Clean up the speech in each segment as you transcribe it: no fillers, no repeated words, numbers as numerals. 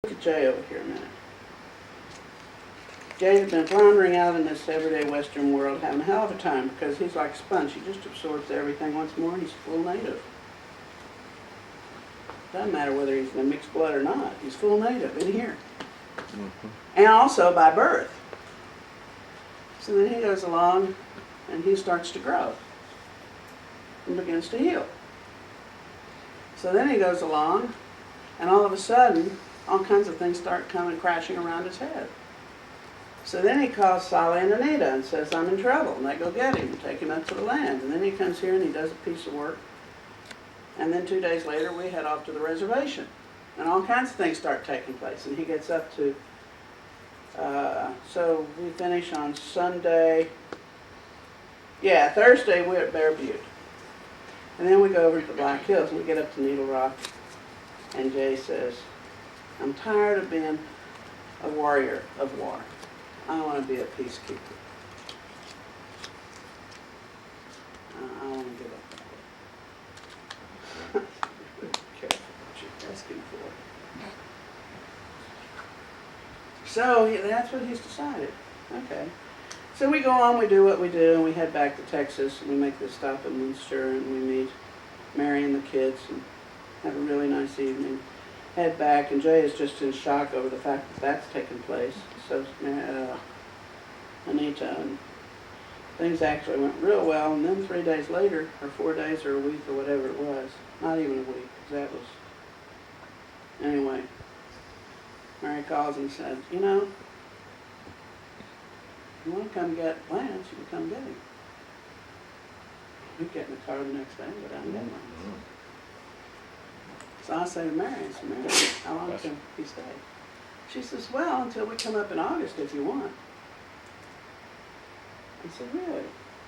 Look at Jay over here a minute. Jay's been floundering out in this everyday Western world, having a hell of a time because he's like a sponge. He just absorbs everything once more, and he's full native. Doesn't matter whether he's in a mixed blood or not. He's full native in here. And also by birth. So then he goes along and he starts to grow and begins to heal. So then he goes along and all of a sudden all kinds of things start coming crashing around his head. So then he calls Sally and Anita and says, I'm in trouble. And they go get him and take him up to the land. And then he comes here and he does a piece of work. And then 2 days later we head off to the reservation. And all kinds of things start taking place. And he gets up to, so we finish on Sunday. Yeah, Thursday we're at Bear Butte. And then we go over to the Black Hills and we get up to Needle Rock. And Jay says, I'm tired of being a warrior of war. I want to be a peacekeeper. I want to give up. Careful what you're asking for. So that's what he's decided. Okay. So we go on, we do what we do, and we head back to Texas, and we make this stop in Munster, and we meet Mary and the kids, and have a really nice evening. Head back, and Jay is just in shock over the fact that that's taken place. So Anita, and things actually went real well, and then 3 days later, or 4 days, or a week, or whatever it was, not even a week, because that was, anyway, Mary calls and says, you know, if you want to come get Lance, you can come get him. We get in the car the next day and go down and get Lance. So I say to Mary, I said, Mary, how long can he stay? She says, well, until we come up in August if you want. I said, really?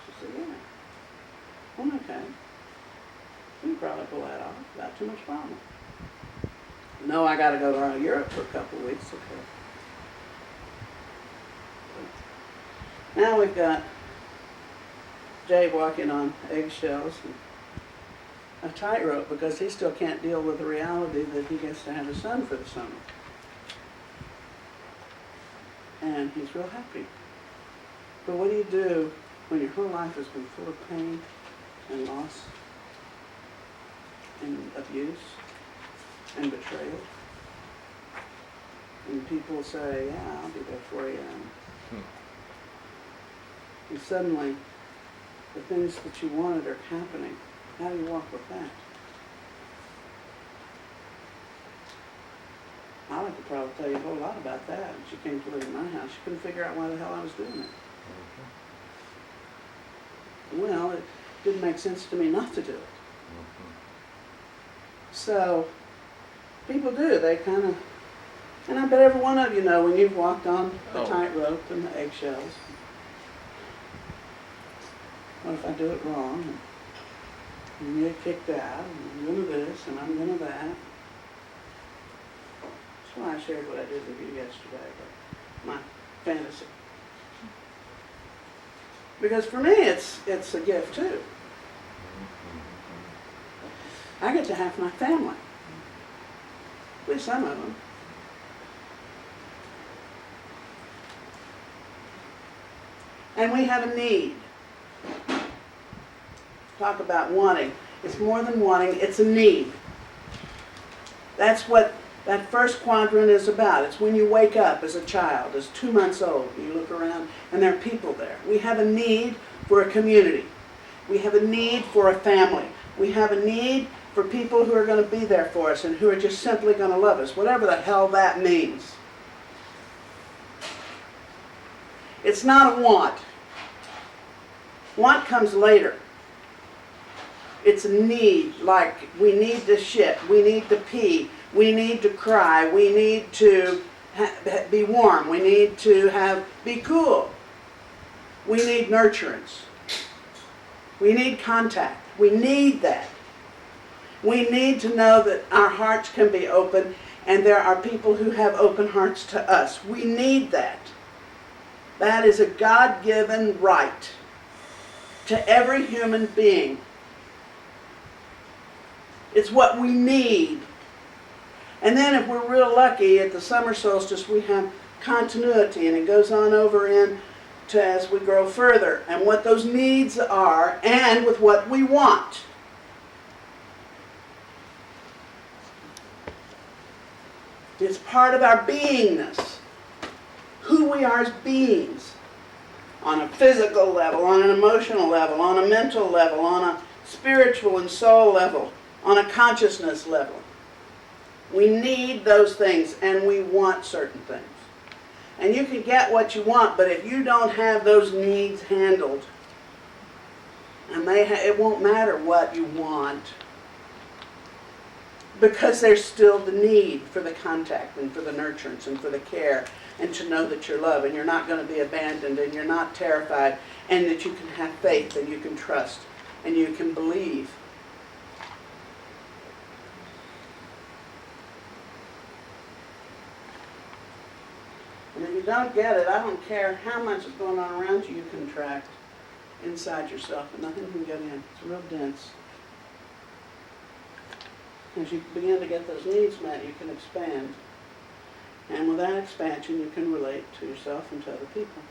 She said, yeah. Well, okay. We can probably pull that off without too much problem. No, I got to go to Europe for a couple of weeks. Okay. Now we've got Jay walking on eggshells and a tightrope because he still can't deal with the reality that he gets to have a son for the summer. And he's real happy. But what do you do when your whole life has been full of pain and loss and abuse and betrayal? And people say, yeah, I'll be there for you. And suddenly, the things that you wanted are happening. How do you walk with that? I could probably tell you a whole lot about that. When she came to live in my house, she couldn't figure out why the hell I was doing it. Well, it didn't make sense to me not to do it. So, people do. They kind of, and I bet every one of you know when you've walked on the tightrope and the eggshells. What if I do it wrong? And you get kicked out, and I'm going to this, and I'm going to that. That's why I shared what I did with you yesterday, but my fantasy. Because for me, it's a gift too. I get to have my family. At least some of them. And we have a need. Talk about wanting. It's more than wanting, it's a need. That's what that first quadrant is about. It's when you wake up as a child, as 2 months old, you look around and there are people there. We have a need for a community. We have a need for a family. We have a need for people who are going to be there for us and who are just simply going to love us, whatever the hell that means. It's not a want. Want comes later. It's a need, like we need to shit, we need to pee, we need to cry, we need to be warm, we need to be cool. We need nurturance. We need contact. We need that. We need to know that our hearts can be open and there are people who have open hearts to us. We need that. That is a God-given right to every human being. It's what we need. And then if we're real lucky, at the summer solstice, we have continuity, and it goes on over in to as we grow further, and what those needs are, and with what we want. It's part of our beingness, who we are as beings, on a physical level, on an emotional level, on a mental level, on a spiritual and soul level, on a consciousness level. We need those things, and we want certain things. And you can get what you want, but if you don't have those needs handled, and it won't matter what you want, because there's still the need for the contact and for the nurturance and for the care and to know that you're loved and you're not going to be abandoned and you're not terrified and that you can have faith and you can trust and you can believe. And if you don't get it, I don't care how much is going on around you, you contract inside yourself and nothing can get in. It's real dense. As you begin to get those needs met, you can expand. And with that expansion, you can relate to yourself and to other people.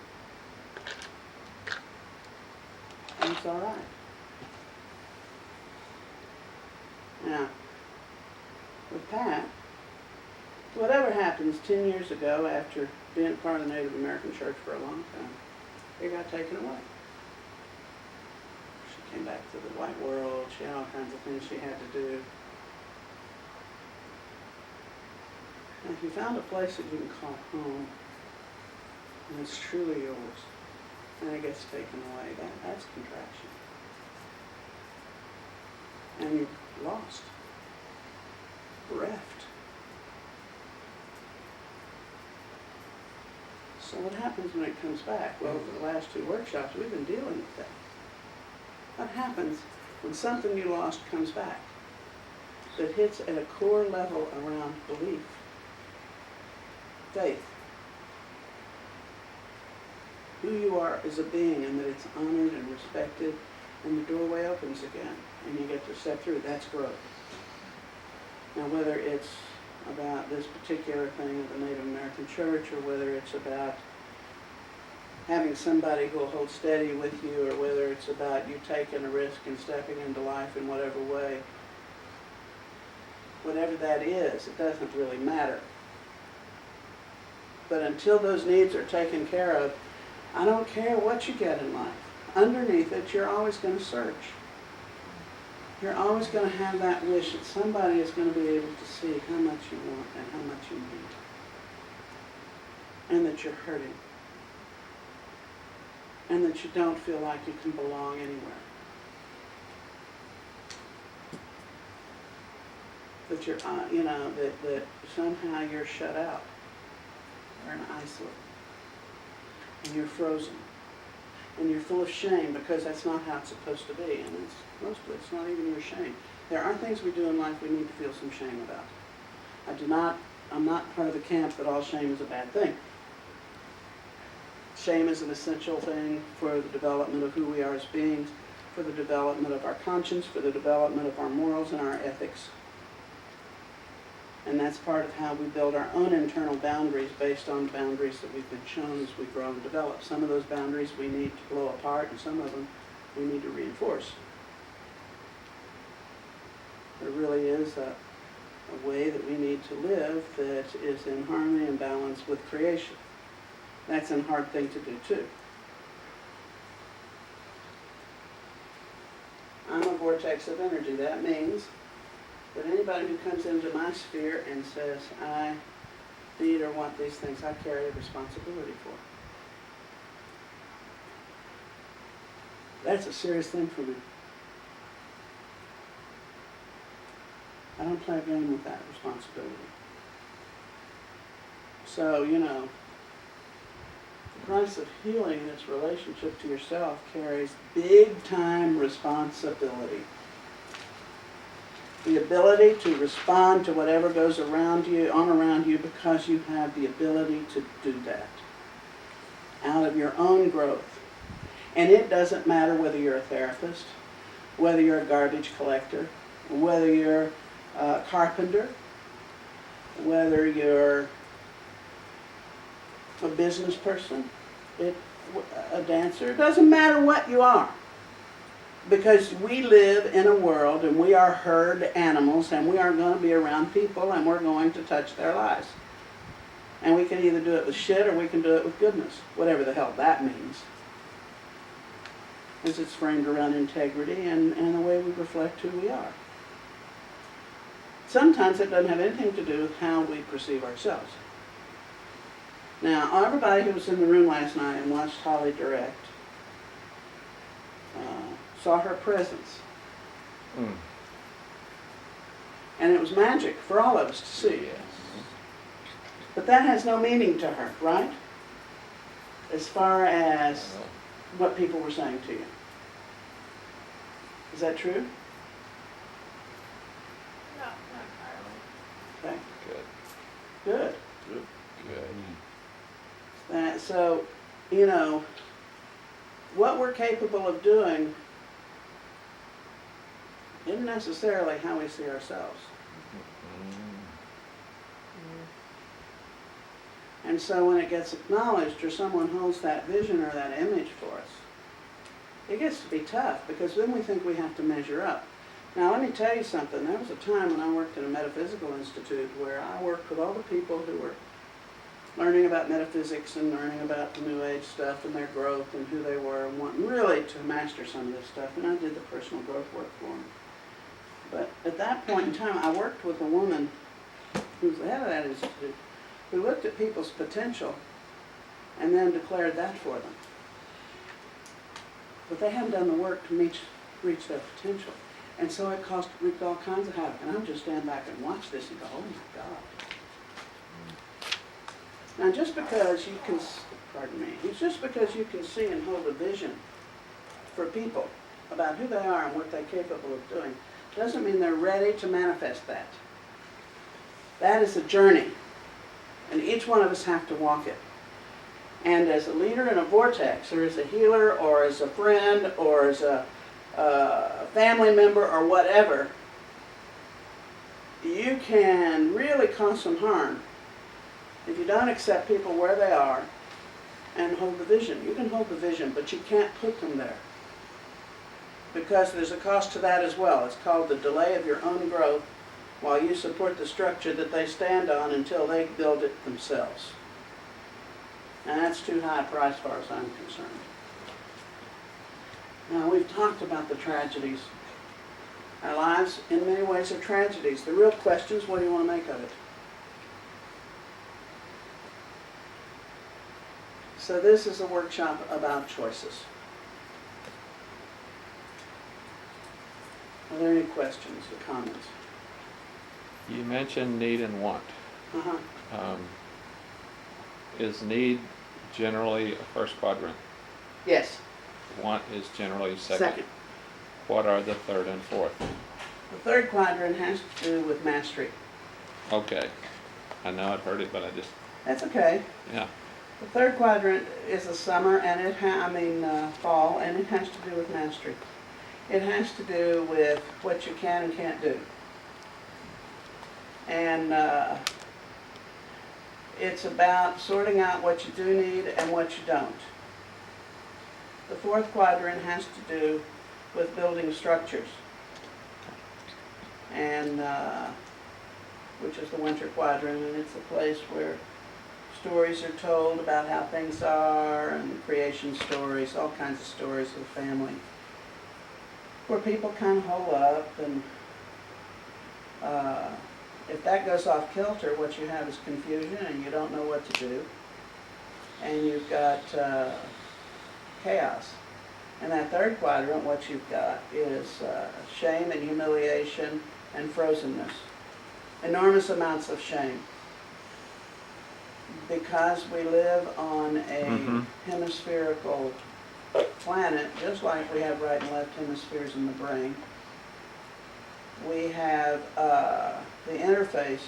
And it's all right. Now, with Pat, whatever happens 10 years ago after being part of the Native American Church for a long time, it got taken away. She came back to the white world. She had all kinds of things she had to do. And if you found a place that you can call home, and it's truly yours, and it gets taken away, that's contraction. And you're lost, bereft. So what happens when it comes back? Well, for the last 2 workshops, we've been dealing with that. What happens when something you lost comes back that hits at a core level around belief? Faith. Who you are as a being and that it's honored and respected and the doorway opens again and you get to step through. That's growth. Now whether it's about this particular thing of the Native American Church or whether it's about having somebody who will hold steady with you or whether it's about you taking a risk and stepping into life in whatever way, whatever that is, it doesn't really matter. But until those needs are taken care of, I don't care what you get in life. Underneath it, you're always going to search. You're always going to have that wish that somebody is going to be able to see how much you want and how much you need. And that you're hurting. And that you don't feel like you can belong anywhere. That you're, that somehow you're shut out. You're an isolate. And you're frozen. And you're full of shame because that's not how it's supposed to be. And it's not even your shame. There are things we do in life we need to feel some shame about. I'm not part of the camp that all shame is a bad thing. Shame is an essential thing for the development of who we are as beings, for the development of our conscience, for the development of our morals and our ethics. And that's part of how we build our own internal boundaries based on boundaries that we've been shown as we grow and develop. Some of those boundaries we need to blow apart, and some of them we need to reinforce. There really is a way that we need to live that is in harmony and balance with creation. That's a hard thing to do too. I'm a vortex of energy. That means that anybody who comes into my sphere and says, I need or want these things, I carry a responsibility for. That's a serious thing for me. I don't play a game with that responsibility. So, the price of healing in its relationship to yourself carries big time responsibility. The ability to respond to whatever goes around you because you have the ability to do that out of your own growth. And it doesn't matter whether you're a therapist, whether you're a garbage collector, whether you're a carpenter, whether you're a business person, a dancer, it doesn't matter what you are. Because we live in a world and we are herd animals and we are going to be around people and we're going to touch their lives. And we can either do it with shit or we can do it with goodness, whatever the hell that means. As it's framed around integrity and the way we reflect who we are. Sometimes it doesn't have anything to do with how we perceive ourselves. Now, everybody who was in the room last night and watched Holly direct saw her presence. Mm. And it was magic for all of us to see. Yes. But that has no meaning to her, right? As far as what people were saying to you. Is that true? No, not entirely. Okay, Good. good. Good. So, you know, what we're capable of doing isn't necessarily how we see ourselves. And so when it gets acknowledged or someone holds that vision or that image for us, it gets to be tough because then we think we have to measure up. Now let me tell you something. There was a time when I worked in a metaphysical institute where I worked with all the people who were learning about metaphysics and learning about the New Age stuff and their growth and who they were and wanting really to master some of this stuff. And I did the personal growth work for them. But at that point in time, I worked with a woman who was the head of that institute who looked at people's potential and then declared that for them. But they hadn't done the work to reach their potential. And so it wreaked all kinds of havoc. And I'm just stand back and watch this and go, oh my God. Now just because you can, pardon me, it's just because you can see and hold a vision for people about who they are and what they're capable of doing, doesn't mean they're ready to manifest that. That is a journey. And each one of us have to walk it. And as a leader in a vortex, or as a healer, or as a friend, or as a family member, or whatever, you can really cause some harm if you don't accept people where they are and hold the vision. You can hold the vision, but you can't put them there. Because there's a cost to that as well. It's called the delay of your own growth while you support the structure that they stand on until they build it themselves. And that's too high a price as far as I'm concerned. Now, we've talked about the tragedies. Our lives, in many ways, are tragedies. The real question is, what do you want to make of it? So this is a workshop about choices. Are there any questions or comments? You mentioned need and want. Uh-huh. Is need generally a first quadrant? Yes. Want is generally second. Second. What are the third and fourth? The third quadrant has to do with mastery. Okay. I know I've heard it, but I just, That's okay. yeah. The third quadrant is the summer, and fall, and it has to do with mastery. It has to do with what you can and can't do. And it's about sorting out what you do need and what you don't. The fourth quadrant has to do with building structures, and which is the winter quadrant, and it's a place where stories are told about how things are, and creation stories, all kinds of stories of the family, where people kind of hole up, and if that goes off kilter, what you have is confusion, and you don't know what to do, and you've got chaos. And that third quadrant, what you've got is shame and humiliation and frozenness. Enormous amounts of shame. Because we live on a hemispherical planet, just like we have right and left hemispheres in the brain, we have the interface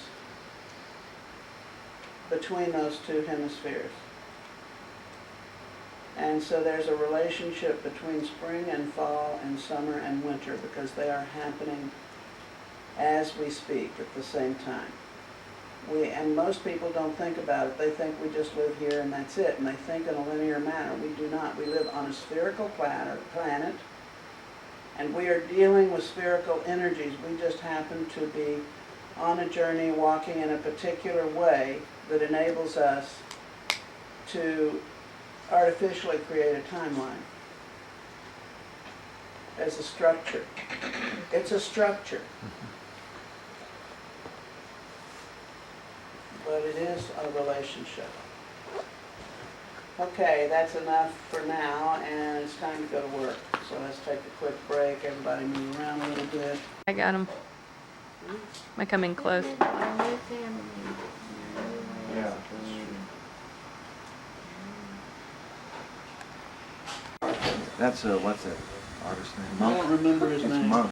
between those two hemispheres. And so there's a relationship between spring and fall and summer and winter because they are happening as we speak at the same time. And most people don't think about it. They think we just live here and that's it, and they think in a linear manner. We do not. We live on a spherical planet, and we are dealing with spherical energies. We just happen to be on a journey, walking in a particular way that enables us to artificially create a timeline as a structure. It's a structure. But it is a relationship. Okay, that's enough for now, and it's time to go to work. So let's take a quick break. Everybody move around a little bit. I got him. Am I coming close? Yeah. That's what's that artist name? I don't remember his It's name. Monk.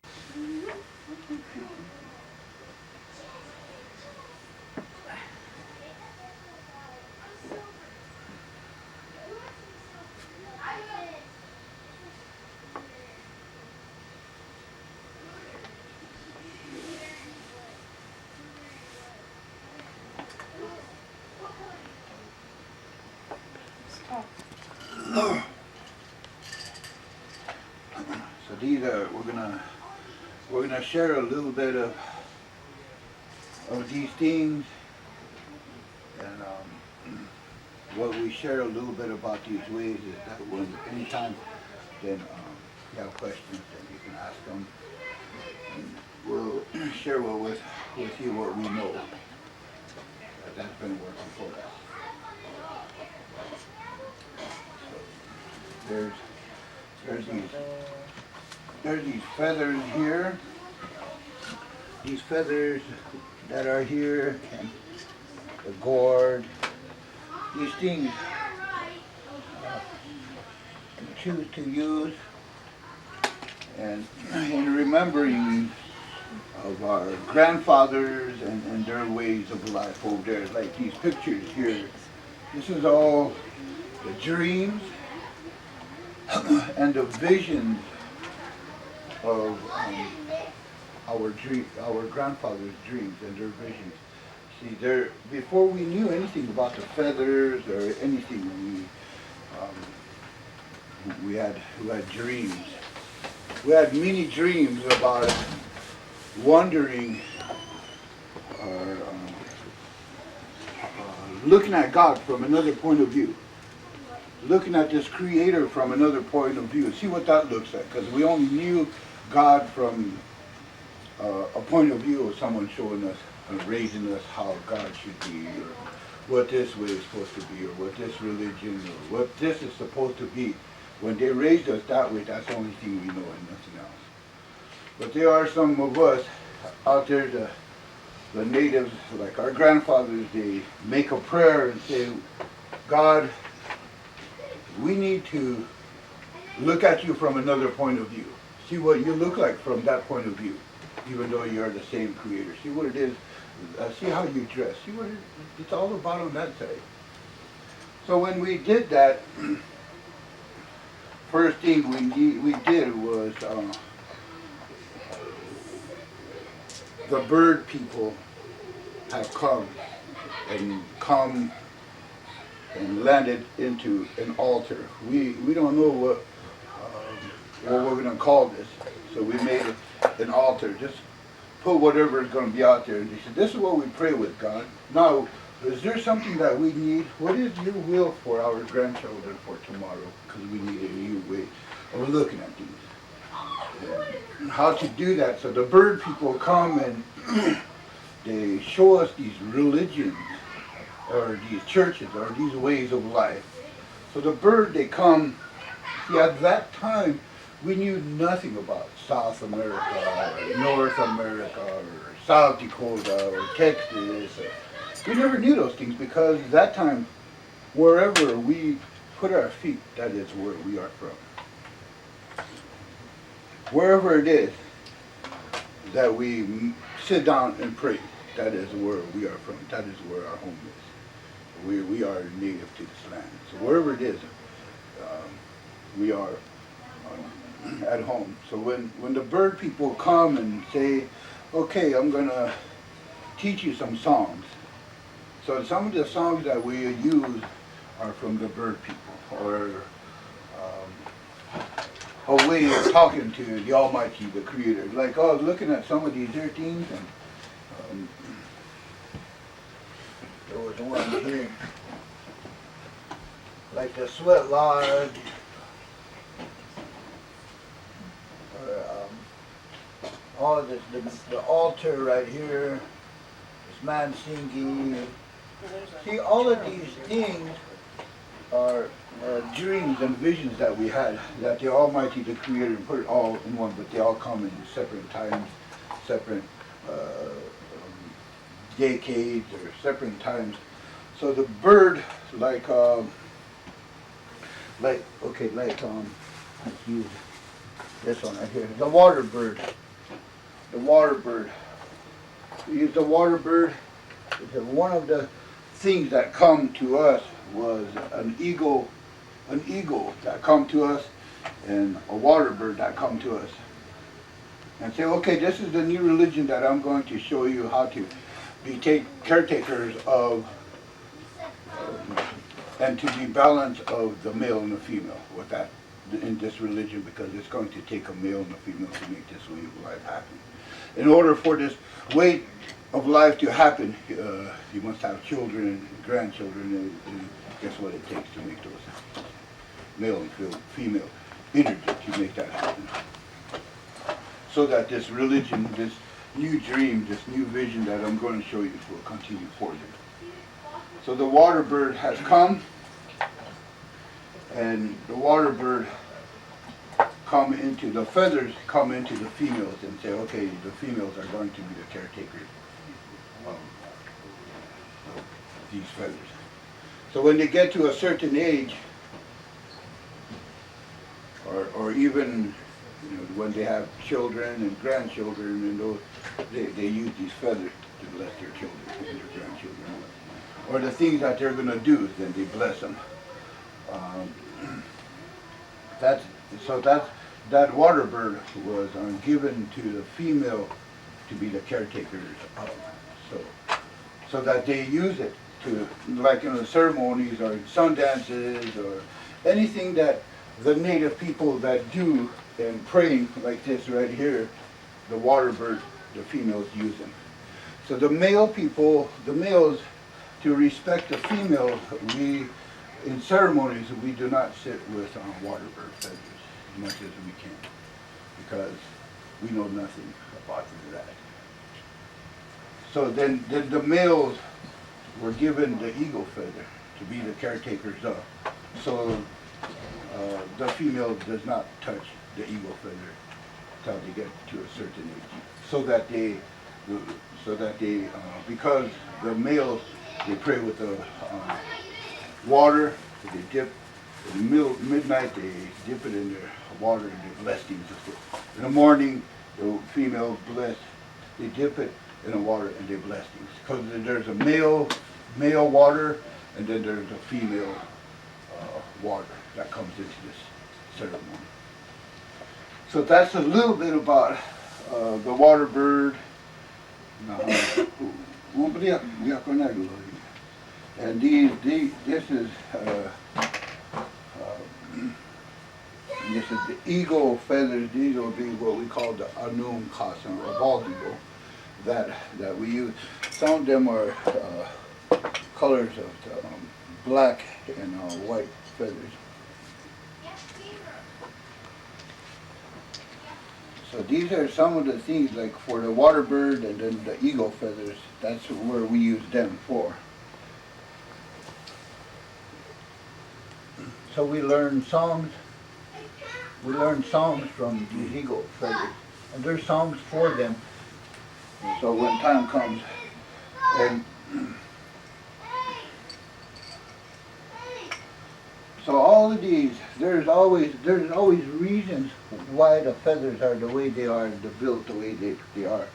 So these are, we're gonna share a little bit of these things, and what we share a little bit about these ways is that when anytime then you have questions, then you can ask them. And we'll share with you what we know that's been working for us. So there's these feathers here. These feathers that are here, and the gourd. These things choose to use, and in remembering of our grandfathers and their ways of life over there, like these pictures here. This is all the dreams and the visions of our grandfather's dreams and their visions. See, before we knew anything about the feathers or anything, we had dreams. We had many dreams about wondering or looking at God from another point of view. Looking at this creator from another point of view. See what that looks like, because we only knew God from a point of view of someone showing us and raising us how God should be, or what this way is supposed to be, or what this religion, or what this is supposed to be. When they raised us that way, that's the only thing we know and nothing else. But there are some of us out there, the natives, like our grandfathers, they make a prayer and say, God, we need to look at you from another point of view. See what you look like from that point of view, even though you are the same creator. See what it is, see how you dress, see what it's all about on that side. So when we did that, first thing we did was the bird people have come and landed into an altar. We don't know what we're going to call this, so we made an altar. Just put whatever is going to be out there. And they said, this is what we pray with, God. Now, is there something that we need? What is your will for our grandchildren for tomorrow? Because we need a new way of looking at these. And how to do that. So the bird people come and they show us these religions, or these churches, or these ways of life. So the bird, they come, see, at that time, we knew nothing about South America, or North America, or South Dakota, or Texas. We never knew those things, because at that time, wherever we put our feet, that is where we are from. Wherever it is that we sit down and pray, that is where we are from. That is where our home is. We are native to this land. So wherever it is, we are at home. So when the bird people come and say, okay, I'm going to teach you some songs, So some of the songs that we use are from the bird people, or a way of talking to the Almighty, the Creator. Like I was looking at some of these here things, and there was one here, like the sweat lodge, or all of this, the altar right here, this man singing. See, all of these things are dreams and visions that we had, that the Almighty, the Creator, put it all in one, but they all come in separate times, separate decades, or separate times. So the bird, let's use this one right here, the water bird. The water bird. We use the water bird. One of the things that come to us was an eagle that come to us, and a water bird that come to us, and say, okay, this is the new religion that I'm going to show you how to be caretakers of, and to be balanced of the male and the female with that in this religion, because it's going to take a male and a female to make this way of life happen. In order for this way of life to happen, you must have children and grandchildren, and guess what it takes to make those male and female energy to make that happen. So that this religion, this new dream, this new vision that I'm going to show you will continue forward. So the water bird has come, and the water bird the feathers come into the females and say, okay, the females are going to be the caretakers of these feathers. So when they get to a certain age, or even when they have children and grandchildren, and those, they use these feathers to bless their children and their grandchildren. Or the things that they're going to do, then they bless them. That water bird was given to the female to be the caretakers of, so that they use it to, like in the ceremonies or sun dances or anything that the native people that do and praying like this right here, the water bird, the females use them. So the males, to respect the females, in ceremonies, we do not sit with water bird feathers as much as we can, because we know nothing about that. So then the males were given the eagle feather to be the caretakers of. So the female does not touch the eagle feather until they get to a certain age, so that they because the males, they pray with the water, they dip in the midnight, they dip it in their water and they bless things with it. In the morning, the female bless, they dip it in the water and they bless things. Because there's a male water, and then there's a female water that comes into this ceremony. So that's a little bit about the water bird. And this is the eagle feathers. These will be what we call the anum kasam, or bald eagle, that we use. Some of them are colors of black and white feathers. So these are some of the things, like for the water bird and then the eagle feathers, that's where we use them for. So we learn songs from these eagle feathers, and there's songs for them. So when time comes, and so all of these, there's always reasons why the feathers are the way they are, built the way they are,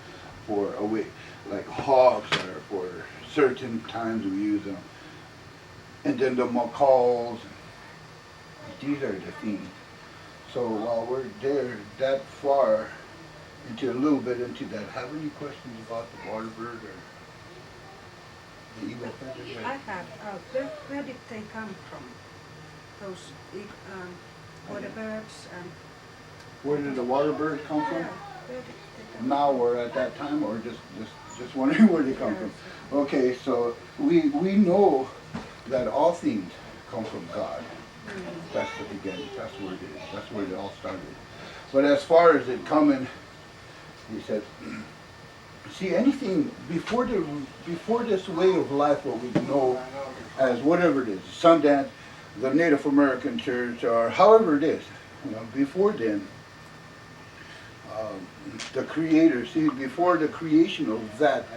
for a way, like hawks, or for certain times we use them, and then the macaws. These are the things. So while we're there that far into a little bit into that, have any questions about the water bird? Or The eagle feathers? I have, where did they come from? Those, water birds and. Where did the water birds come from? Yeah, where did they come Now or at that time, or just wondering where they come from? Okay, so we know that all things come from God. That's the beginning. That's where it is. That's where it all started. But as far as it coming, he said, see, anything before this way of life, what we know as whatever it is, Sundance, the Native American church, or however it is, before then, the Creator, see, before the creation of that,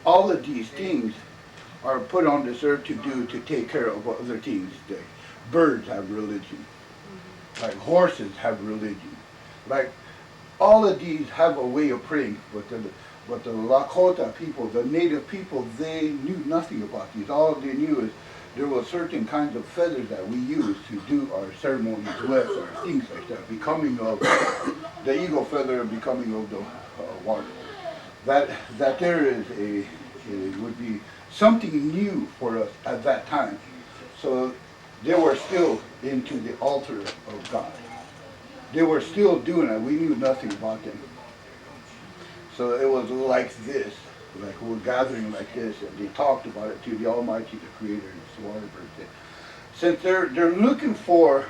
all of these things are put on this earth to take care of other things. The birds have religion, like horses have religion, like all of these have a way of praying, but the Lakota people, the native people, they knew nothing about these. All they knew is there were certain kinds of feathers that we use to do our ceremonies with, or things like that, becoming of the eagle feather, becoming of the water. That there is it would be something new for us at that time. So they were still into the altar of God. They were still doing it. We knew nothing about them. So it was like this, like we're gathering like this, and they talked about it to the Almighty, the Creator, and the water bird. Since they're looking for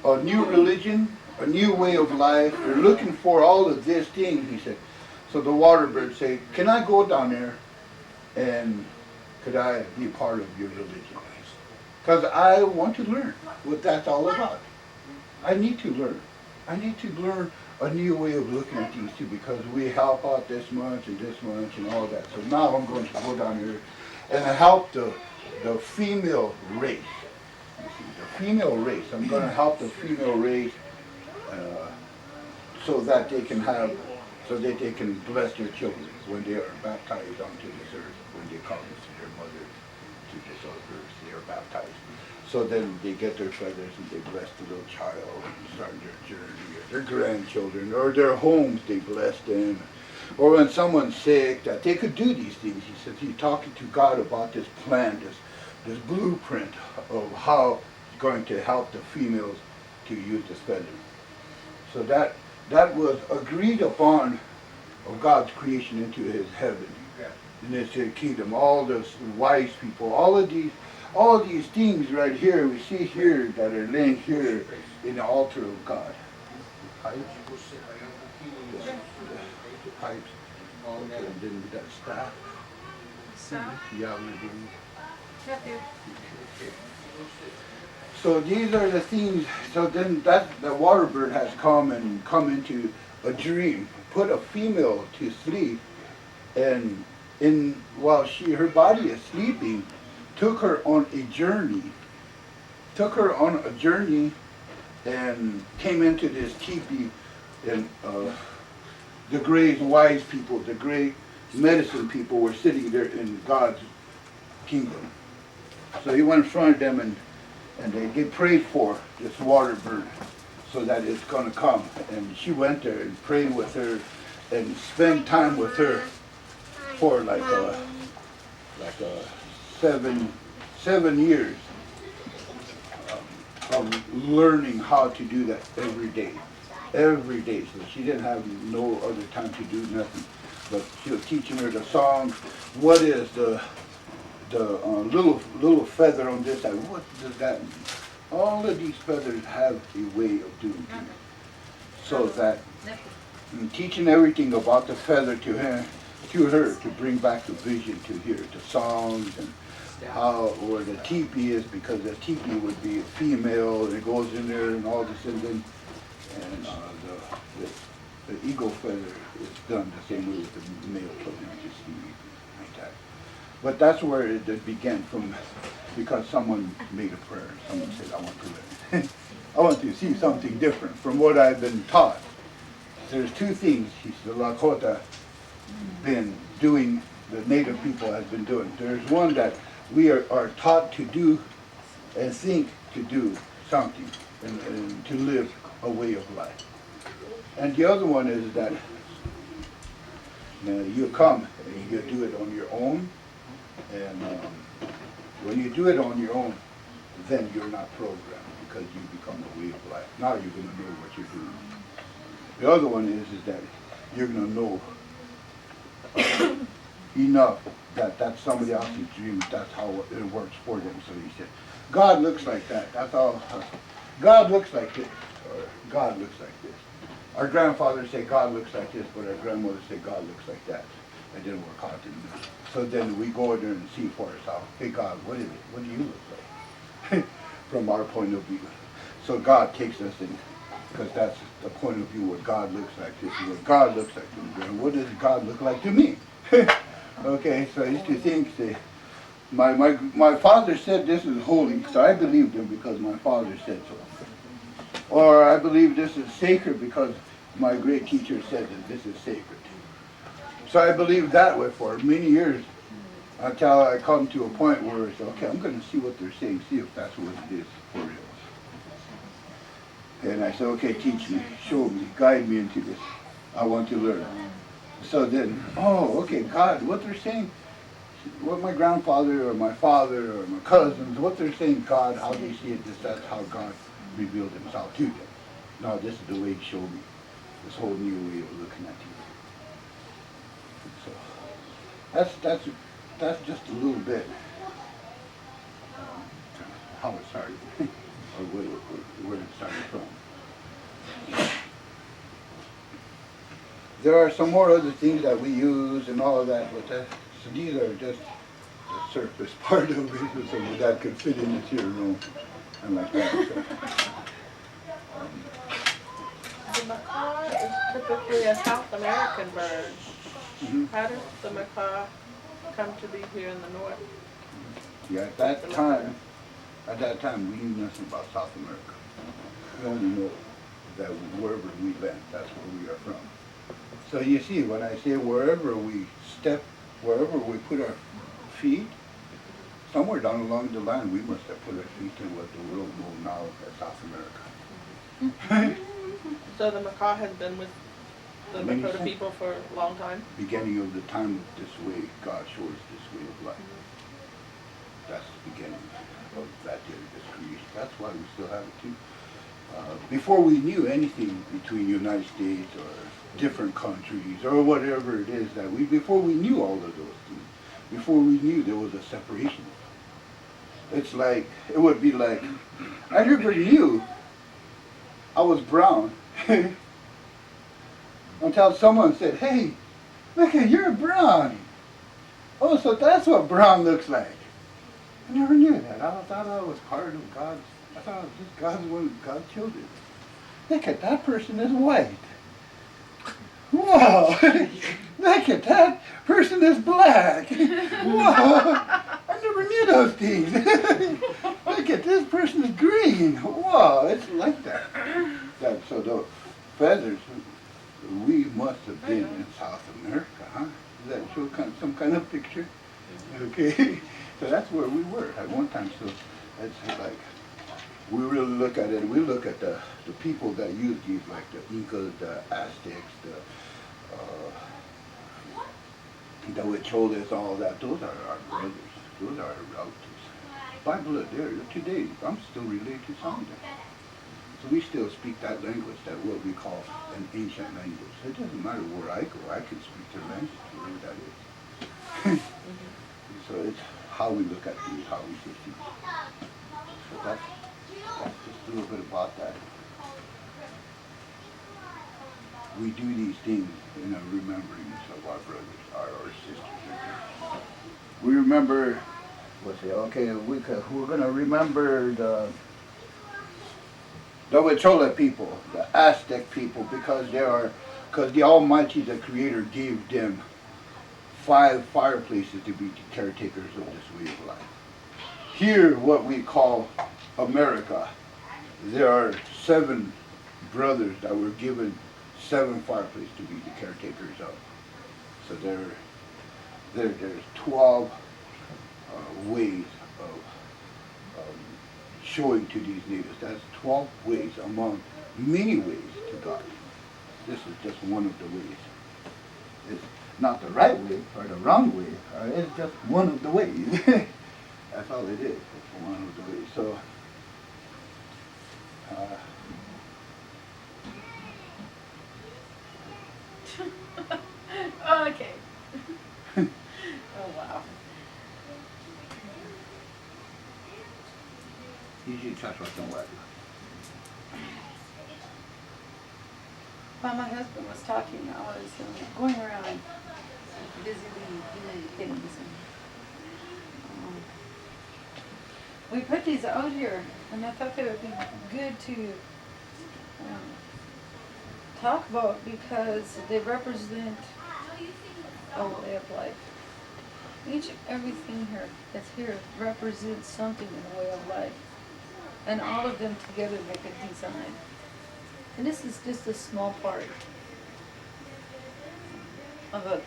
a new religion, a new way of life, they're looking for all of this thing, he said. So the water bird say, can I go down there and could I be part of your religion? Because I want to learn what that's all about. I need to learn. I need to learn a new way of looking at these two, because we help out this much and all that. So now I'm going to go down here and help the female race. You see, the female race. I'm going to help the female race so that they can bless their children when they are baptized onto this earth, when they come to their mother to this earth, they are baptized. So then they get their feathers and they bless the little child and start their journey, or their grandchildren, or their homes, they bless them. Or when someone's sick, that they could do these things. He says he's talking to God about this plan, this blueprint of how he's going to help the females to use this feather. So that was agreed upon of God's creation into his heaven, in his kingdom. All those wise people, all of these things right here, we see here that are laying here in the altar of God. The pipes, and then we got staff. Yeah, we do. So these are the things. So then the water bird has come into a dream, put a female to sleep, and while her body is sleeping, took her on a journey, and came into this teepee, and the great wise people, the great medicine people were sitting there in God's kingdom. So he went in front of them and they prayed for this water bird so that it's going to come. And she went there and prayed with her and spent time with her for like 7 years of learning how to do that every day. So she didn't have no other time to do nothing. But she was teaching her the songs. What is the little feather on this side? What does that mean? All of these feathers have a way of doing things. So that teaching everything about the feather to her to bring back the vision to hear the songs and how where the teepee is, because the teepee would be a female and it goes in there and all this and then the eagle feather is done the same way with the male clothing, just like that. But that's where it began from, because someone made a prayer. Someone said, I want to learn. I want to see something different from what I've been taught. There's two things the Lakota been doing, the native people has been doing. There's one that we are taught to do and think to do something and to live a way of life. And the other one is that you come and you do it on your own, And when you do it on your own, then you're not programmed because you become a way of life. Now you're going to know what you're doing. The other one is that you're going to know enough that that's somebody else's dream. That's how it works for them. So he said, God looks like that. That's all. God looks like this, or God looks like this. Our grandfathers say God looks like this, but our grandmothers say God looks like that. It didn't work out in there. So then we go in there and see for ourselves, hey God, what is it? What do you look like? From our point of view. So God takes us in, because that's the point of view, what God looks like this is what God looks like to me. And what does God look like to me? Okay, so I used to think, say, my father said this is holy, so I believed him because my father said so. Or I believe this is sacred because my great teacher said that this is sacred. So I believed that way for many years until I come to a point where it's okay, I'm going to see what they're saying, see if that's what it is for real. And I said, okay, teach me, show me, guide me into this. I want to learn. So then, oh, okay, God, what they're saying, what my grandfather or my father or my cousins, what they're saying, God, how they see it, that's how God revealed himself to them. Now this is the way he showed me, this whole new way of looking at you. So that's just a little bit how it started, or where it started from. There are some more other things that we use and all of that, but so these are just the surface part of it, so that could fit in this here room and like that. So, The macaw is typically a South American bird. mhm. How does the macaw come to be here in the north? Yeah, at that time, we knew nothing about South America. We only know that wherever we went, that's where we are from. So you see, when I say wherever we step, wherever we put our feet, somewhere down along the line, we must have put our feet in what the world knows now as South America. So the macaw has been with the Many Lakota cent- people for a long time? Beginning of the time of this way, God shows this way of life. That's the beginning of that day of this creation. That's why we still have it too. Before we knew anything between United States or different countries or whatever it is that before we knew all of those things, before we knew there was a separation. It's like, it would be like, I never knew I was brown until someone said, hey, look, you're brown. Oh, so that's what brown looks like. I never knew that. I thought I was part of God's, I thought I was just God's children. Look at that person is white. Wow, look at that person is black. Wow, I never knew those things. Look at this person is green. Wow, it's like that. So the feathers, we must have been in South America, huh? Does that show some kind of picture? Okay, so that's where we were at one time. So it's like, we really look at it, we look at the people that used these, like the Incas, the Aztecs, the Huicholes, all that. Those are our brothers. Those are our relatives. By blood, today, I'm still related to some of them. So we still speak that language, that what we call an ancient language. It doesn't matter where I go, I can speak their language, whatever that is. So it's how we look at things, how we see things. So that's just a little bit about that. We do these things in a remembrance of our brothers, our sisters. We remember, we're going to remember the Huichol people, the Aztec people, because the Almighty, the Creator, gave them 5 fireplaces to be the caretakers of this way of life. Here, what we call America, there are 7 brothers that were given 7 fireplaces to be the caretakers of. So there's 12 ways of showing to these natives. That's 12 ways among many ways to God. This is just one of the ways. not the right way or the wrong way. It's just one of the ways. That's all it is. It's one of the ways. So, Okay. Oh, wow. usually touch what's on what. While my husband was talking, I was going around visiting United Kingdom. We put these out here, and I thought they would be good to talk about because they represent a way of life. Everything here that's here represents something in a way of life, and all of them together make a design. And this is just a small part of what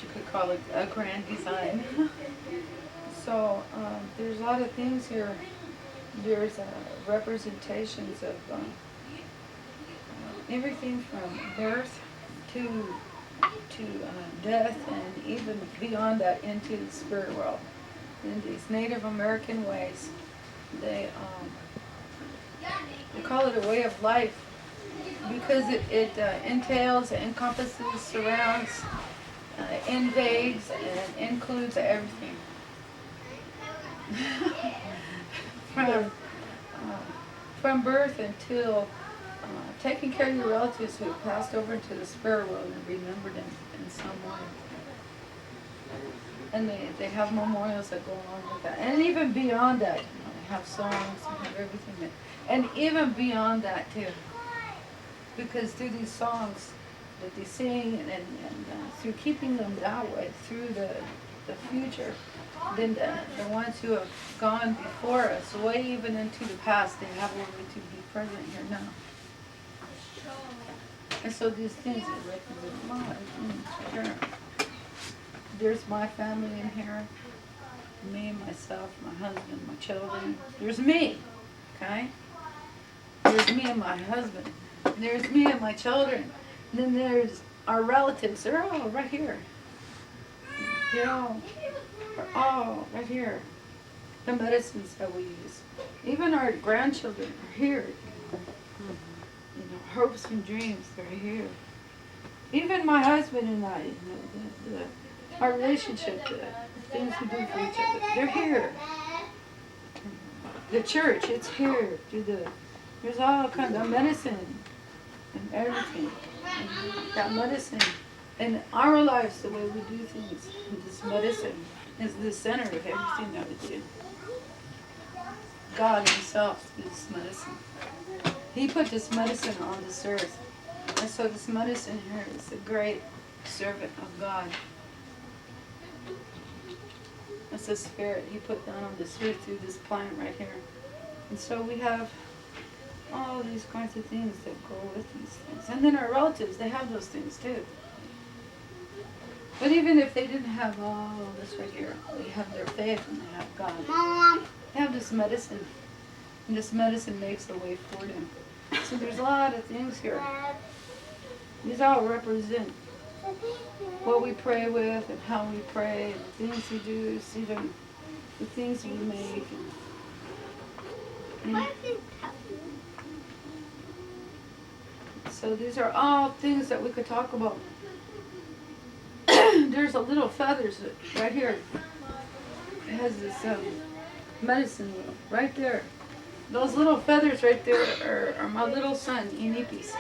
you could call a grand design. So there's a lot of things here. There's representations of everything from birth to death, and even beyond that into the spirit world. In these Native American ways, they call it a way of life because it entails, encompasses, surrounds, invades, and includes everything. From birth until taking care of your relatives who have passed over into the spirit world and remembered in some way. And they have memorials that go along with that. And even beyond that, they have songs and have everything. And even beyond that too. Because through these songs that they sing and through keeping them that way, through the future, then the ones who have gone before us, way even into the past, they have a way to be present here now. And so these things represent my life. There's my family in here, me, myself, my husband, my children. There's me, okay? There's me and my husband. There's me and my children. And then there's our relatives. They're all right here. They're all right here. The medicines that we use. Even our grandchildren are here. You know, hopes and dreams, they're here. Even my husband and I, you know, our relationship, the things we do for each other, they're here. The church, it's here. There's all kinds of medicine and everything. And that medicine in our lives, the way we do things, this medicine is the center of everything that we do. God Himself is medicine. He put this medicine on this earth. And so this medicine here is the great servant of God. It's the spirit He put down on this earth through this plant right here. And so we have all these kinds of things that go with these things. And then our relatives, they have those things too. But even if they didn't have all this right here, they have their faith and they have God. Mom. They have this medicine. And this medicine makes the way for them. So there's a lot of things here. These all represent what we pray with and how we pray and the things we do, see the things we make. And so these are all things that we could talk about. There's a little feathers right here. It has this medicine wheel right there. Those little feathers right there are my little son, Inipis.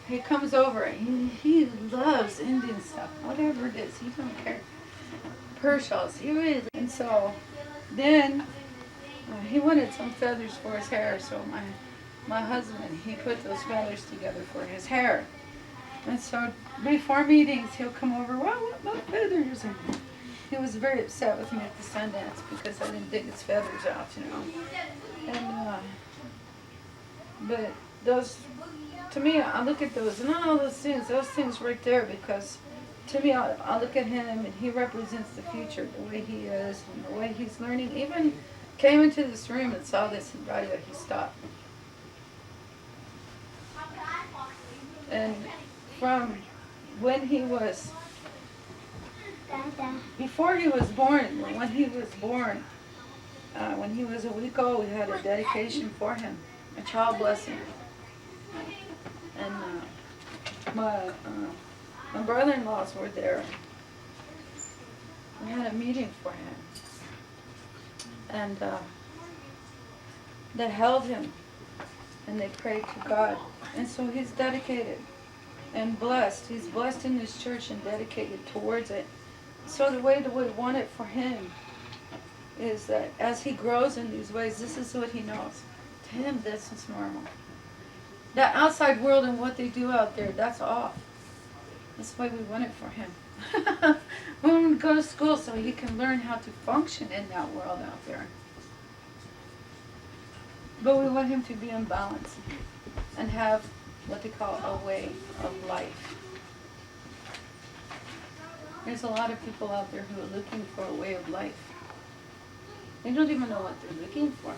He comes over, he loves Indian stuff, whatever it is, he don't care. Pershals, he really. And so then he wanted some feathers for his hair, so my husband, he put those feathers together for his hair. And so before meetings, he'll come over, well, what about feathers? And he was very upset with me at the Sundance because I didn't dig his feathers out, you know. And, but those, to me, I look at those and all those things right there, because to me, I look at him and he represents the future, the way he is and the way he's learning. Even came into this room and saw this in radio, he stopped. And from when he was, before he was born, when he was born, when he was a week old, we had a dedication for him, a child blessing. And my brother-in-laws were there. We had a meeting for him. And they held him and they prayed to God. And so he's dedicated and blessed. He's blessed in this church and dedicated towards it. So the way that we want it for him is that as he grows in these ways, this is what he knows. To him, this is normal. The outside world and what they do out there, that's off. That's the way we want it for him. We want him to go to school so he can learn how to function in that world out there. But we want him to be in balance and have what they call a way of life. There's a lot of people out there who are looking for a way of life. They don't even know what they're looking for.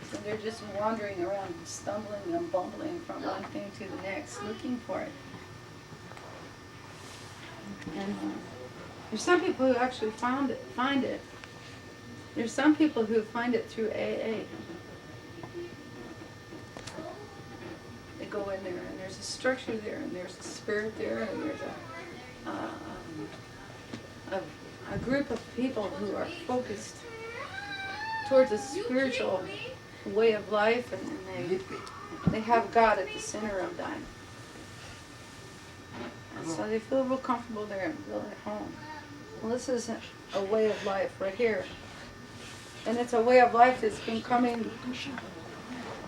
So they're just wandering around, stumbling and bumbling from one thing to the next, looking for it. And there's some people who actually find it. There's some people who find it through AA. They go in there, and there's a structure there, and there's a spirit there, and there's a group of people who are focused towards a spiritual way of life, and they have God at the center of that. And so they feel real comfortable there and feel at home. Well, this is a way of life right here. And it's a way of life that's been coming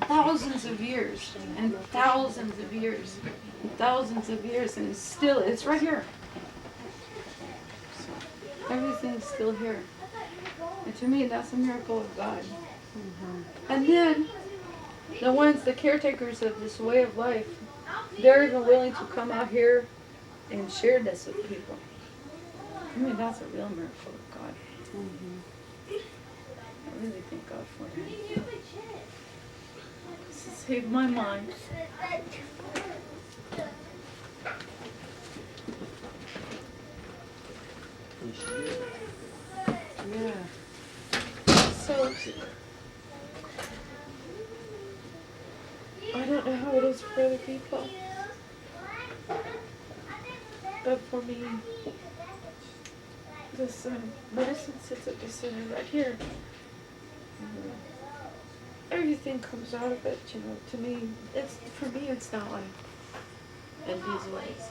thousands of years and thousands of years and thousands of years, and it's right here. Everything's still here. And to me, that's a miracle of God. And then the caretakers of this way of life, they're even willing to come out here and share this with people. I mean, that's a real miracle of God. I really thank God for it. This has saved my mind. Yeah. So, I don't know how it is for other people, but for me, this medicine sits at the center right here. Everything comes out of it, you know. To me, it's not like in these ways.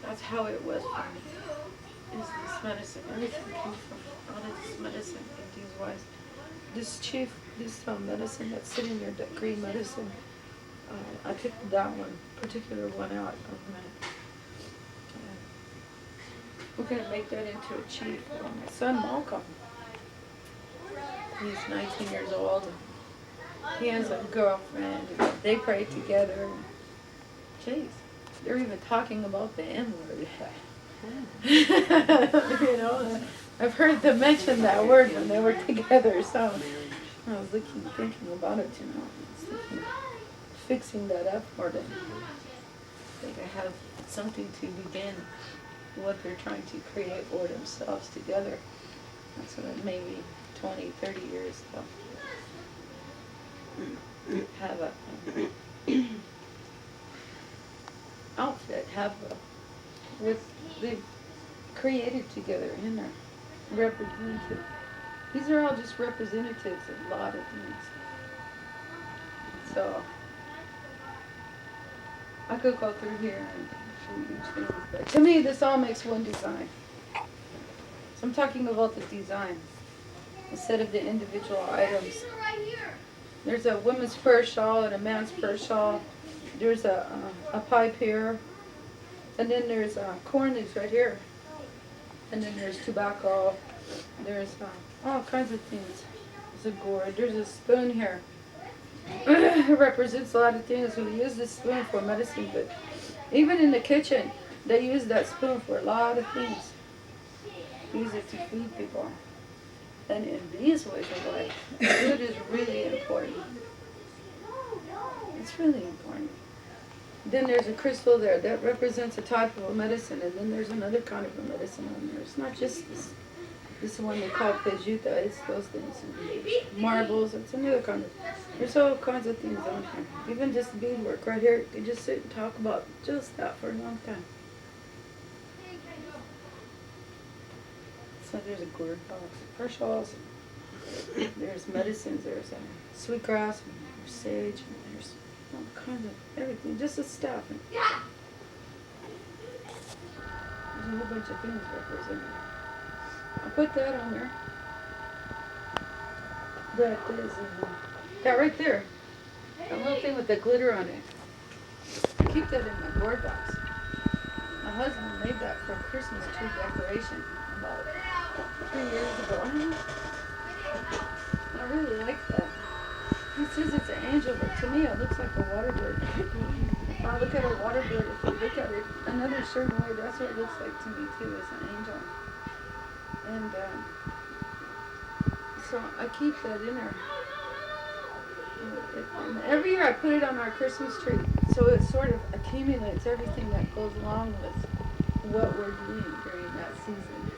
That's how it was for me. Is this medicine? Everything came from out of this medicine in these ways. This medicine that's sitting there, that green medicine, I took that one, particular one out of that. We're going to make that into a chief for my son Malcolm. He's 19 years old. He has a girlfriend. They pray together. Jeez, they're even talking about the N-word. You know, I've heard them mention that word when they were together. So I was thinking about it, you know. I was thinking, fixing that up for them. They can have something to begin what they're trying to create for themselves together. That's what maybe 20, 30 years ago. Have a outfit, they've created together in there, representative. These are all just representatives of a lot of things. So I could go through here and show you each thing, but to me this all makes one design. So I'm talking about the design instead of the individual items. There's a women's purse shawl and a man's purse shawl. There's a pipe here, and then there's corn leaves right here, and then there's tobacco. There's all kinds of things. There's a gourd. There's a spoon here. It represents a lot of things. We use this spoon for medicine, but even in the kitchen, they use that spoon for a lot of things. Use it to feed people. And in these ways of life, food is really important. It's really important. Then there's a crystal there that represents a type of a medicine, and then there's another kind of a medicine on there. It's not just this one they call pejuta, it's those things. Marbles, it's another kind of, there's all kinds of things on here. Even just beadwork right here, you could just sit and talk about just that for a long time. So there's a gourd box, Herschel's, there's medicines, there's sweetgrass, and there's sage, and there's all kinds of everything, just a staff. And there's a whole bunch of things represented. I'll put that on there. That is, that right there. That little thing with the glitter on it. I keep that in my gourd box. My husband made that for a Christmas tree decoration about 3 years ago. I really like that. He says it's an angel, but to me it looks like a water bird. If I look at a water bird, if you look at it another certain way, that's what it looks like to me too, as an angel. And so I keep that in there. And every year I put it on our Christmas tree, so it sort of accumulates everything that goes along with what we're doing during that season.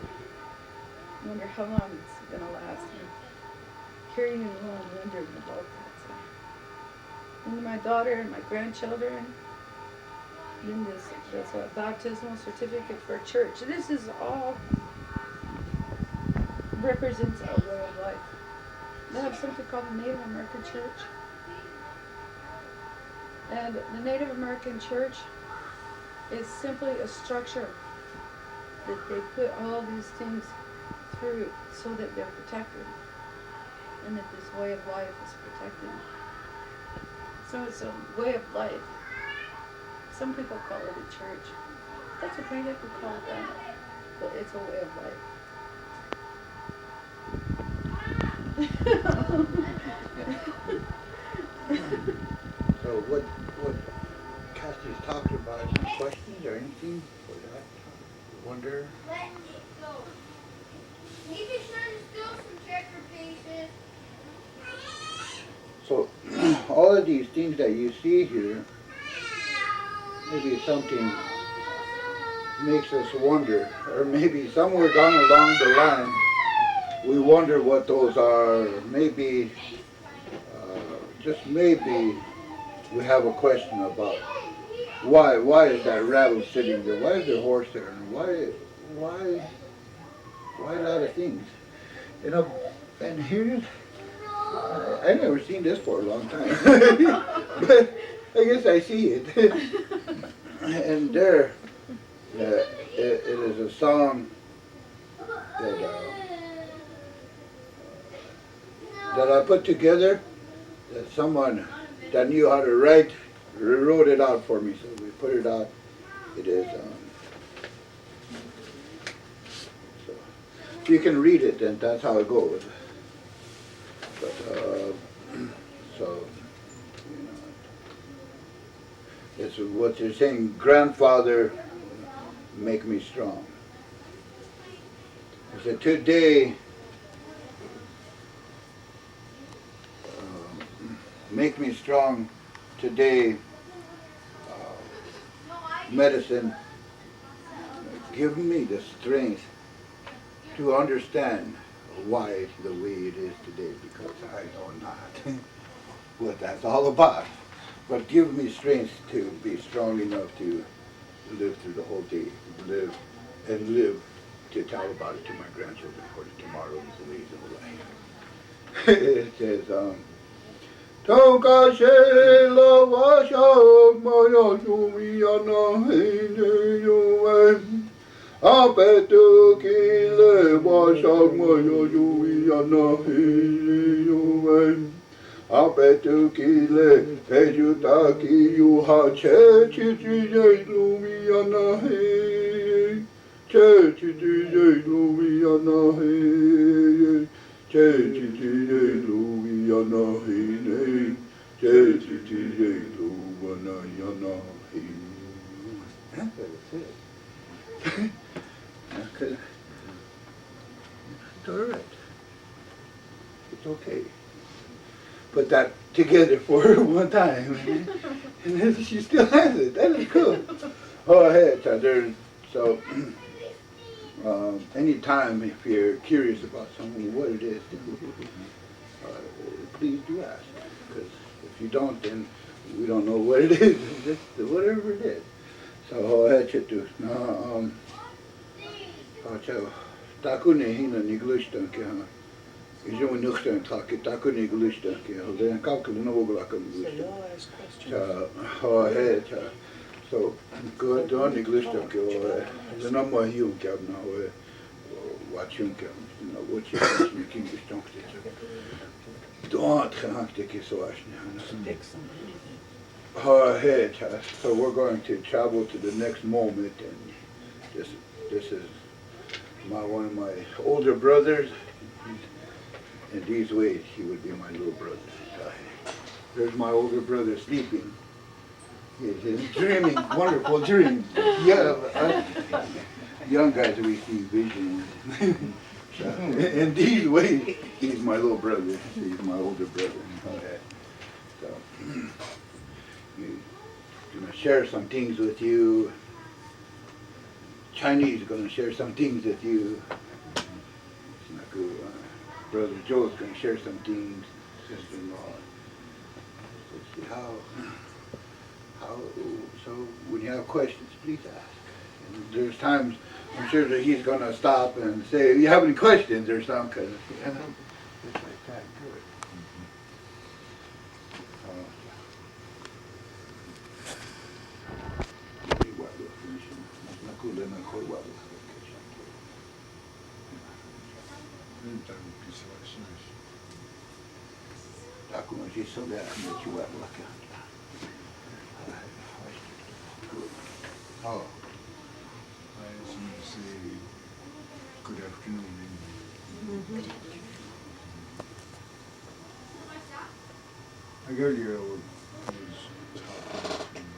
I wonder how long it's gonna last. Here you know, I'm wondering about that. So. And my daughter and my grandchildren. Then this a baptismal certificate for church. This is all represents a way of life. They have something called the Native American Church. And the Native American Church is simply a structure that they put all these things through so that they're protected. And that this way of life is protected. So it's a way of life. Some people call it a church. That's okay, they could call it that. But it's a way of life. So what Cassie's talking about, any questions or anything for that? Wonder? Let it go. Maybe sure to steal some checker pieces. So all of these things that you see here, maybe something makes us wonder, or maybe somewhere down along the line we wonder what those are. Maybe, just maybe, we have a question about why is that rattle sitting there? Why is there a horse there? And why a lot of things? You know, and here, I never seen this for a long time. But I guess I see it. And there, it is a song that I put together, that someone that knew how to write wrote it out for me, so we put it out. It is, so if you can read it, then that's how it goes. But, so, you know, it's what they're saying, grandfather, make me strong. I said, today, make me strong today, medicine, give me the strength to understand why it's the way it is today, because I know not what that's all about. But give me strength to be strong enough to live through the whole day, live to tell about it to my grandchildren for tomorrow's ways of life. It says, Tokashela washa maya tumiana hineyuwen. Apetu kile washa maya tumiana hineyuwen. Apetu kile pejuta ki yuha chechi tije lumiana he. Chechi tije lumiana he. Chechi tije lumiana he. That's it. It's all right. It's okay. put that together for her one time. And then she still has it. That is cool. Oh, hey, so anytime if you're curious about something, what it is, please do ask. Because if you don't, then we don't know what it is. It's just whatever it is. So, taku ne hina ni glushtan ke ha. Ijo nukhtan taku taku ni glushtan ke ha. Den kalkulu no gula kam So glushtan. y'all ask questions. So good don ni glushtan ke ha. The number hiu ke na ho. Wat jun ke na wat je ni king glushtan ke. Don't gehakt ke so as ni. Pick some. So we're going to travel to the next moment, and this is one of my older brothers. In these ways, he would be my little brother. There's my older brother sleeping. He's dreaming wonderful dreams. Yeah, young guys we see visions. In these ways, he's my little brother. He's my older brother. So. Gonna share some things with you. Chinese gonna share some things with you. Brother Joe's gonna share some things. Sister-in-law. Let's see how. So when you have questions, please ask. And there's times I'm sure that he's gonna stop and say, "You have any questions?" or something. Just like that. Good. Oh, I just want to say good afternoon. I earlier was talking to.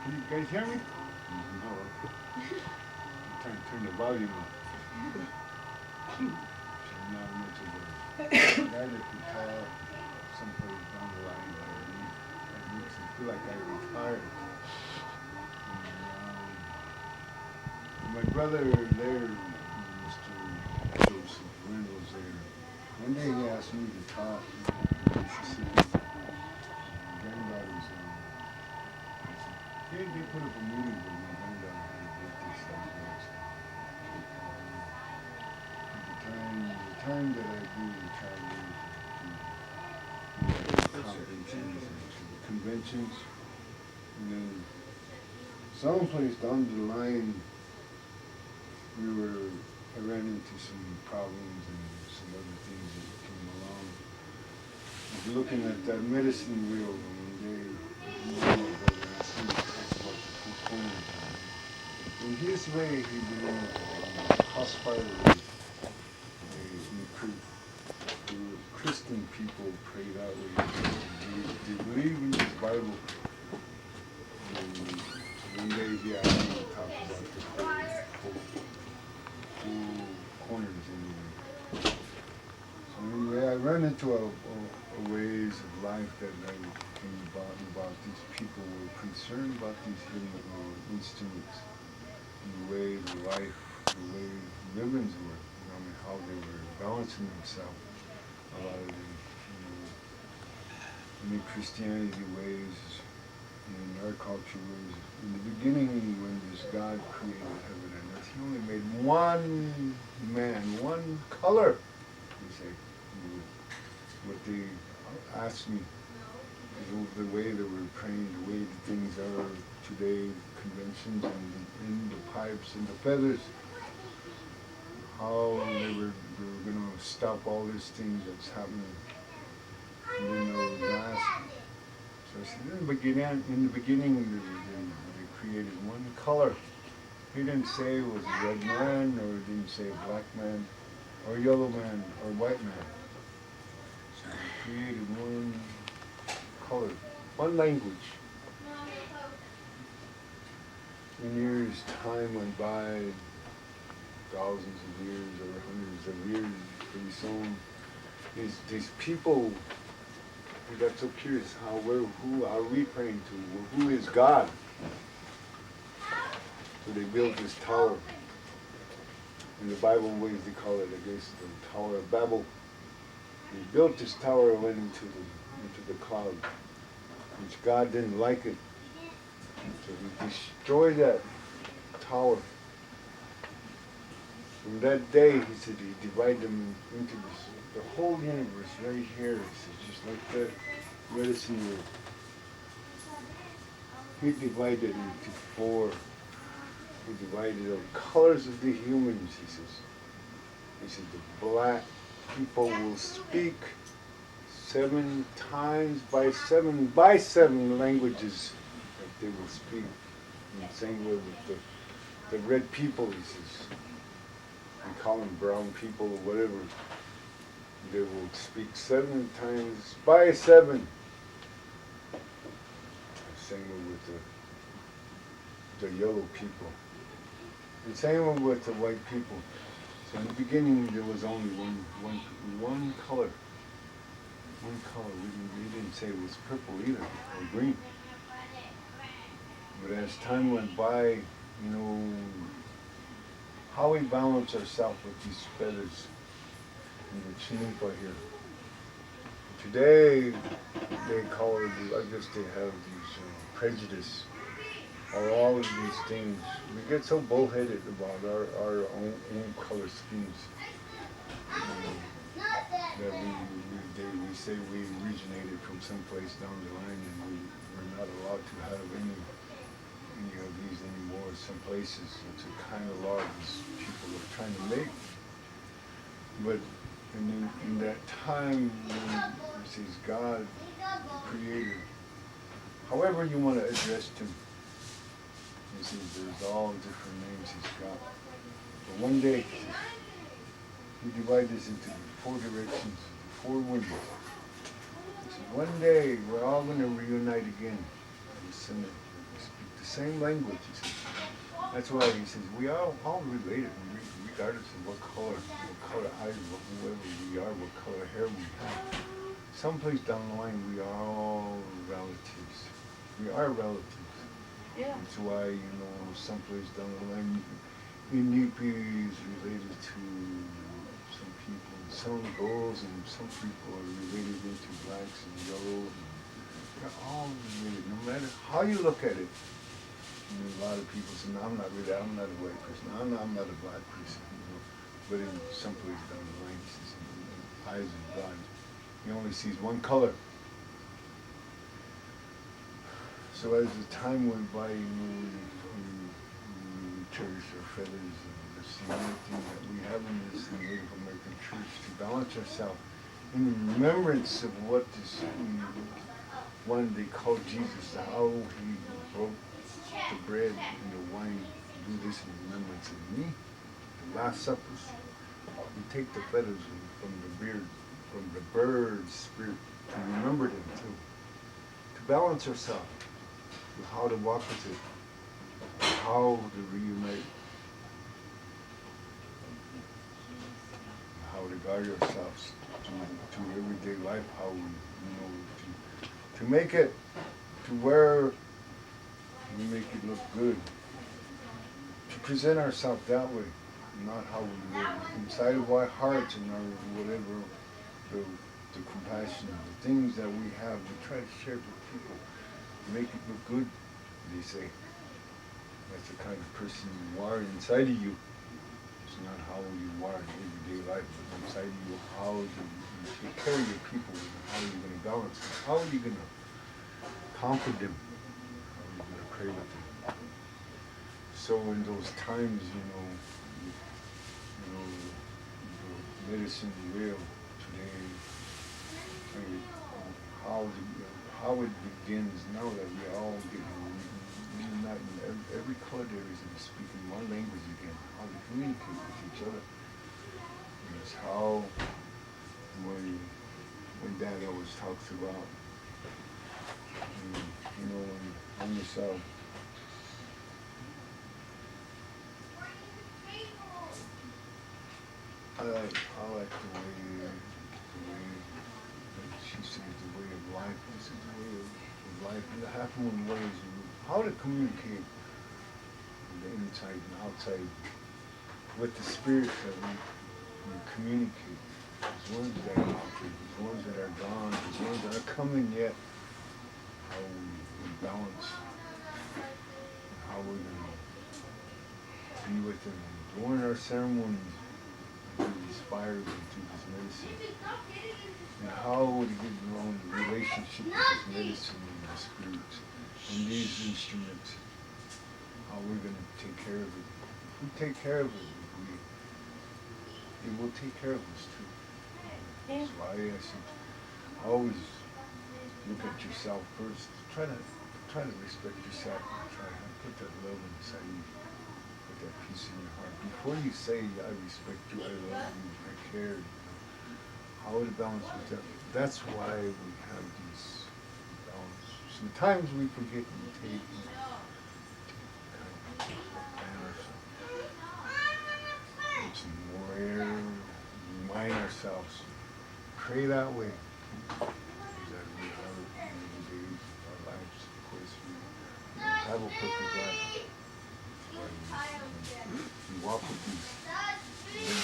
Can you guys hear me? No. I'm trying to turn the volume up. So not much of a guy that can talk someplace down the line that makes me feel like I retired. And, my brother there, Mr. Joseph Reynolds there, one day he asked me to talk in Mississippi. Granddaughter's they put up a meeting where my granddaughter had a birthday celebration. The time that I do travel to conventions and to the conventions, and then someplace down the line, I ran into some problems and some other things that came along. I was looking at that medicine wheel one day, asked me to talk about the 4 corners. In his way, he believed crossfire was the Christian people pray that way. They believe in his Bible. And one day he asked me to talk about the 4 corners anyway. So anyway, I ran into a ways of life that I came about these people were concerned about these healing instruments, and the way the life, the way livings were, how they were balancing themselves. A lot of the, in the Christianity ways, in our culture ways. In the beginning, when this God created heaven and earth, he only made one man, one color. You say, what they asked me, the way that we're praying, the way the things are today, conventions and the pipes and the feathers, how they were going to stop all these things that's happening. And then I was asked, so I said, in the beginning, they created one color. He didn't say it was a red man, or he didn't say a black man, or a yellow man, or a white man. So they created one color, one language. In years, time went by, thousands of years or hundreds of years, pretty soon these people, we got so curious who are we praying to? Who is God? So they built this tower. In the Bible ways they call it, I guess, the Tower of Babel. They built this tower and went into the cloud, which God didn't like it. So he destroyed that tower. From that day, he said he divided them into the whole universe right here. He said, just like that medicine wheel. He divided it into four. He divided the colors of the humans, he says. He said the black people will speak 7 times by 7 languages that they will speak. And the same way with the red people, he says. We call them brown people or whatever. They will speak 7 times by 7. Same way with the yellow people. And same with the white people. So in the beginning there was only one color. One color. We didn't say it was purple either, or green. But as time went by, you know, how we balance ourselves with these feathers and the chinipa here. Today, they call it, I guess they have these prejudice, or all of these things. We get so bullheaded about our own color schemes. That we say we originated from someplace down the line, and we're not allowed to have any of these anymore. Some places, it's a kind of law these people are trying to make. But in that time when it says God, the Creator, however you want to address Him, he says there's all different names He's got. But one day, He divided us into 4 directions, 4 winds. He said one day we're all going to reunite again. And speak the same language. He says. That's why he says we are all related, regardless of what color eyes, whoever we are, what color hair we have. Someplace down the line, we are all relatives. We are relatives. Yeah. That's why, you know, someplace down the line, Indipi is related to some people, and some girls, and some people are related into blacks and yellows. They're all related, no matter how you look at it. And a lot of people say, no, I'm not a white person, I'm not a black person, you know. But in some place down the line, he says, in the eyes of God, He only sees one color. So as the time went by, you know, we cherish our feathers, and that's the only thing that we have in this Native American church to balance ourselves in remembrance of what this one they call Jesus, how He broke the bread and the wine. Do this in remembrance of me. The Last Supper. We take the feathers from the beard, from the bird's spirit, to remember them too. To balance ourselves with how to walk with it, how to reunite, how to guide ourselves to everyday life, how we, you know, to make it to where we make it look good. To present ourselves that way, not how we live. Inside of our hearts and our whatever, the compassion, the things that we have, we try to share with people. To make it look good, they say. That's the kind of person you are inside of you. It's not how you are in everyday life, but inside of you, how do you take care of your people, and how are you going to balance them? How are you going to comfort them? How are you going to pray with them? So in those times, you know, the medicine wheel today, I mean, how it begins now that we all get reunited in every color there is and speaking one language again, how to communicate with each other. And it's how when Dad always talks about, you know, when yourself. I like the way way, like she says, the way of life. This is the way of life. And the half moon way is how to communicate with the inside and outside with the spirit that we communicate. There's ones that are out there, there's ones that are gone, there's ones that are coming yet. How we balance, how we're going to be with them. During our ceremonies, through these fires and through this medicine, and how to get along the relationship with this medicine and the spirits and these instruments, how we're going to take care of it. If we take care of it, it will take care of us too. That's why I said, always look at yourself first. Try to respect yourself. Try to put that love inside you. Put that peace in your heart. Before you say, I respect you, I love you, I care, how to balance with that. That's why we have these balance. Sometimes we forget and take and put some more air, remind ourselves, pray that way. That we have many days of our lives, of course, we have a perfect life. We walk with these.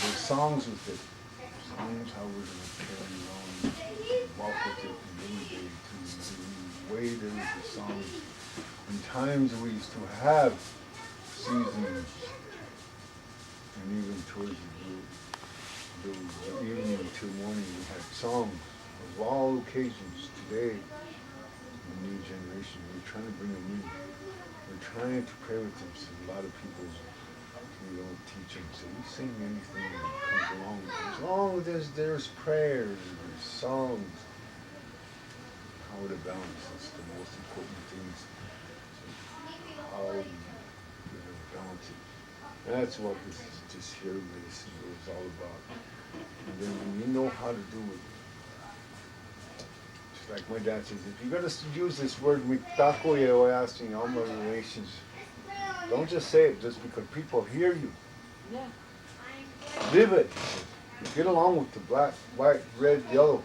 There's songs with it. Songs how we're going to carry on, walk with it in every day too. In every way there is a song. In times we used to have seasons, and even towards the evening till morning we had songs of all occasions. Today, the new generation, we're trying to bring them in. We're trying to pray with them. So a lot of people, we don't teach them. So we sing anything that comes along. As long as there's prayers, there's songs. How to balance is the most important things. So how we're going to balance it. That's what this here medicine is all about. And then when you know how to do it, just like my dad says, if you're going to use this word, mitako asking all my relations, don't just say it just because people hear you. Yeah. Live it. Get along with the black, white, red, yellow.